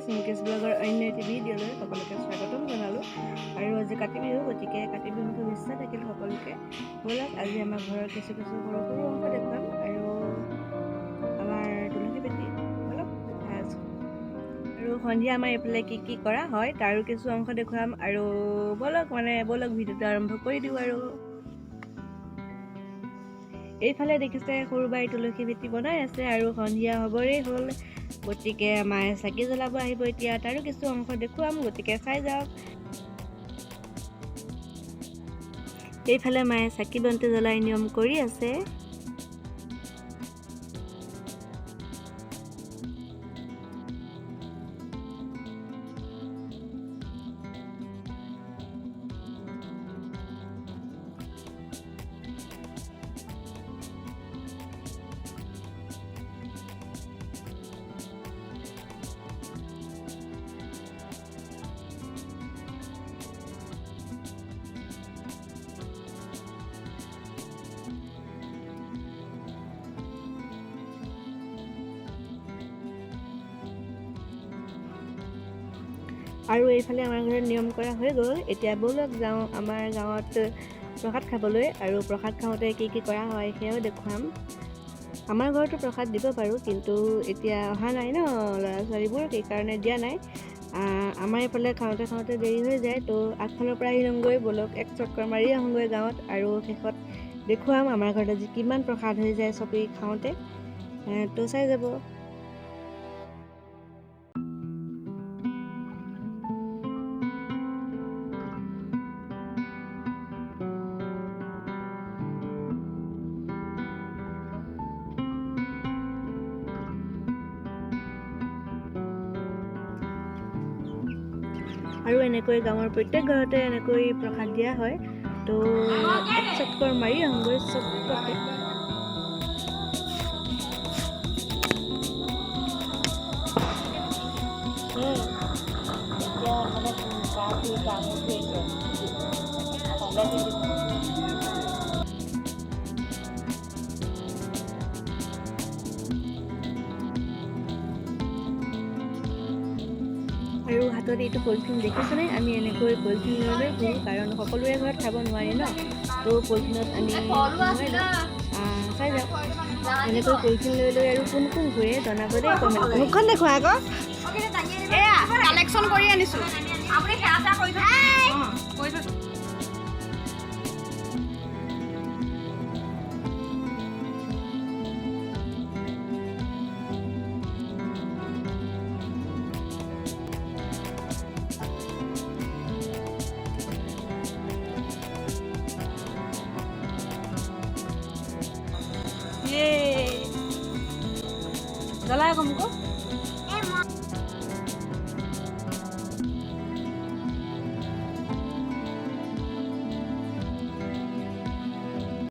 চুমকেশ ব্লগৰ অন্য এটি ভিডিঅ'লৈ সকলোকে স্বাগতম জনালোঁ। আৰু আজি কাতি বিহু, গতিকে কাতি বিহুৰ শুভেচ্ছা থাকিল সকলোকে। ব'লক আজি আমাৰ ঘৰৰ কিছু সৰু সৰু অংশ দেখুৱাম আৰু আমাৰ তুলসী বেটি ব'লক দেখাই আছোঁ। আৰু সন্ধিয়া আমাৰ এইফালে কি কৰা হয় তাৰো কিছু অংশ দেখুৱাম আৰু ব'লক ভিডিঅ'টো আৰম্ভ কৰি দিওঁ। আৰু এইফালে দেখিছে সৰু বাই তুলসী ভেটি বনাই আছে আৰু সন্ধিয়া হ'বৰেই হ'ল, গতিকে মায়ে চাকি জ্বলাব আহিব এতিয়া। তাৰো কিছু অংশ দেখুৱাম, গতিকে চাই যাওক। এইফালে মায়ে চাকি বন্তি জ্বলাই নিয়ম কৰি আছে। আৰু এইফালে আমাৰ ঘৰত নিয়ম কৰা হৈ গ'ল। এতিয়া ব'লক যাওঁ আমাৰ গাঁৱত প্ৰসাদ খাবলৈ, আৰু প্ৰসাদ খাওঁতে কি কৰা হয় সেয়াও দেখুৱাম। আমাৰ ঘৰতো প্ৰসাদ দিব পাৰোঁ, কিন্তু এতিয়া অহা নাই ন ল'ৰা ছোৱালীবোৰ, সেইকাৰণে দিয়া নাই। আমাৰ এইফালে খাওঁতে দেৰি হৈ যায়, তো আগফালৰ পৰা আহি লওঁগৈ। ব'লক এক চক্কৰ মাৰি আহোঁগৈ গাঁৱত, আৰু শেষত দেখুৱাম আমাৰ ঘৰত আজি কিমান প্ৰসাদ হৈ যায় চবেই খাওঁতে, তো চাই যাব। আৰু এনেকৈ গাঁৱৰ প্ৰত্যেক ঘৰতে এনেকৈ প্ৰসাদ দিয়া হয়, তো এক চক্কৰ মাৰি আহোঁগৈ চবতে। আৰু হাতত এইটো পলিথিন দেখিছেনে? আমি এনেকৈ পলিথিন লৈ ঘূৰোঁ, কাৰণ সকলোৰে ঘৰত খাব নোৱাৰি ন, তো পলিথিনত আমি চাই যাওক। এনেকৈ পলিথিন লৈ আৰু কোন ঘূৰে জনাব দেই কমেণ্ট কৰি। মুখখন দেখুৱা আকৌ। কালেকশ্যন কৰি আনিছোঁ। জ্বলাই আকৌ মোক।